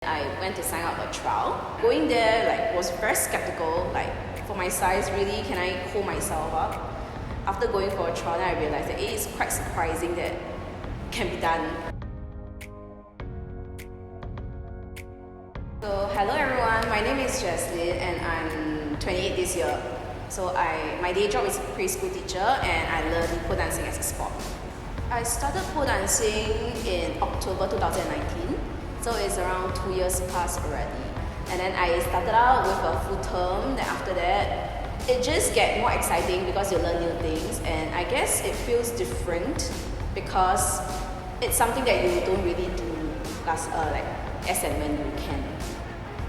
I went to sign up a trial. Going there was very skeptical, for my size, really, can I hold myself up? After going for a trial, then I realized that it is quite surprising that it can be done. So hello everyone, my name is Jaslyn and I'm 28 this year. So my day job is a preschool teacher and I learn pole dancing as a sport. I started pole dancing in October 2019. So it's around 2 years past already. And then I started out with a full term, then after that, it just gets more exciting because you learn new things. And I guess it feels different because it's something that you don't really do as and when you can.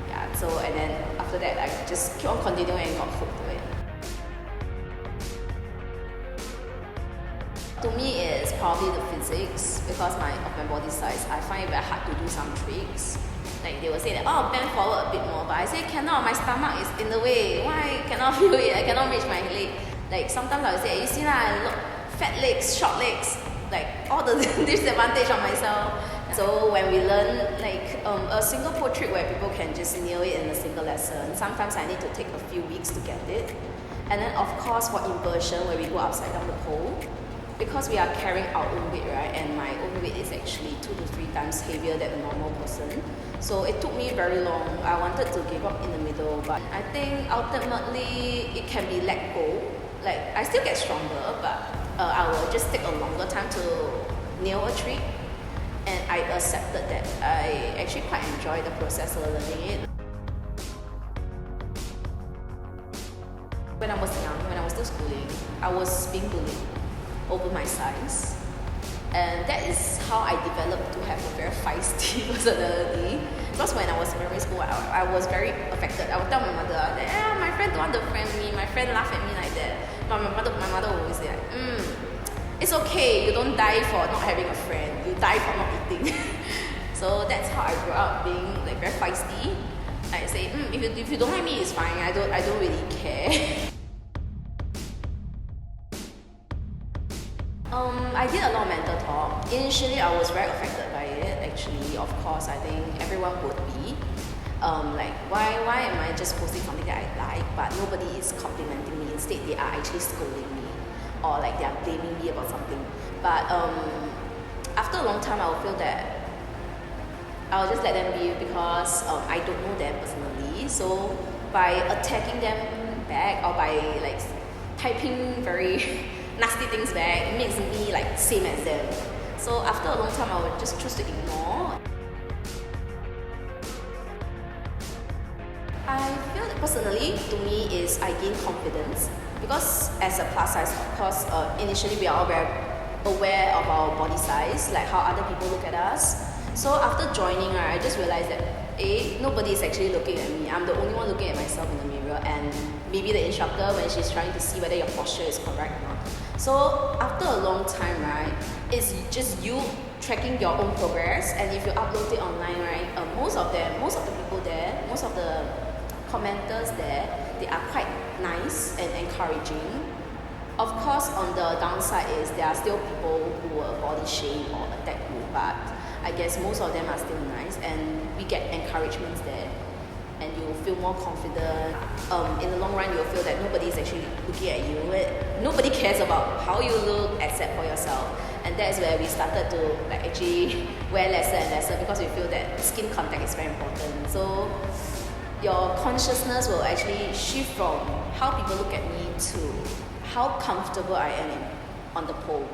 Yeah, so and then after that, I just keep on continuing and got hooked to it. To me, it's probably the physics because of my body size. I find it very hard to do some tricks. Like they will say that, bend forward a bit more, but I say cannot, my stomach is in the way. Why cannot feel it? I cannot reach my leg. Like sometimes I will say, you see lah, fat legs, short legs, all the disadvantage on myself. So when we learn a single pole trick where people can just nail it in a single lesson, sometimes I need to take a few weeks to get it. And then of course for inversion, where we go upside down the pole, because we are carrying our own weight, right? And my own weight is actually 2 to 3 times heavier than a normal person. So it took me very long. I wanted to give up in the middle, but I think ultimately it can be let go. I still get stronger, but I will just take a longer time to nail a trick. And I accepted that I actually quite enjoy the process of learning it. When I was young, when I was still schooling, I was being bullied over my size, and that is how I developed to have a very feisty personality. Because when I was in primary school, I was very affected. I would tell my mother that my friend don't want to friend me, my friend laugh at me like that. But my mother would always say it's okay, you don't die for not having a friend, you die for not eating. So that's how I grew up, being very feisty. I say if you don't like me, it's fine. I don't really care. I did a lot of mental talk. Initially, I was very affected by it. Actually, of course, I think everyone would be. Why am I just posting something that I like, but nobody is complimenting me? Instead, they are actually scolding me, or they are blaming me about something. But after a long time, I will feel that I'll just let them be because I don't know them personally. So by attacking them back or by typing very nasty things back, it makes me same as them. So after a long time, I would just choose to ignore. I feel that personally, to me, is I gain confidence because as a plus size, of course, initially we are all very aware of our body size, how other people look at us. So after joining, I just realized that nobody is actually looking at me. I'm the only one looking at myself in the mirror, and maybe the instructor when she's trying to see whether your posture is correct or not. So after a long time, right, it's just you tracking your own progress, and if you upload it online, right, most of the people there, most of the commenters there, they are quite nice and encouraging. Of course, on the downside is there are still people who will body shame or attack you, but I guess most of them are still nice, and we get encouragements there. And you will feel more confident. In the long run, you'll feel that nobody is actually looking at you. Nobody cares about how you look except for yourself. And that's where we started to actually wear lesser and lesser because we feel that skin contact is very important. So your consciousness will actually shift from how people look at me to how comfortable I am on the pole.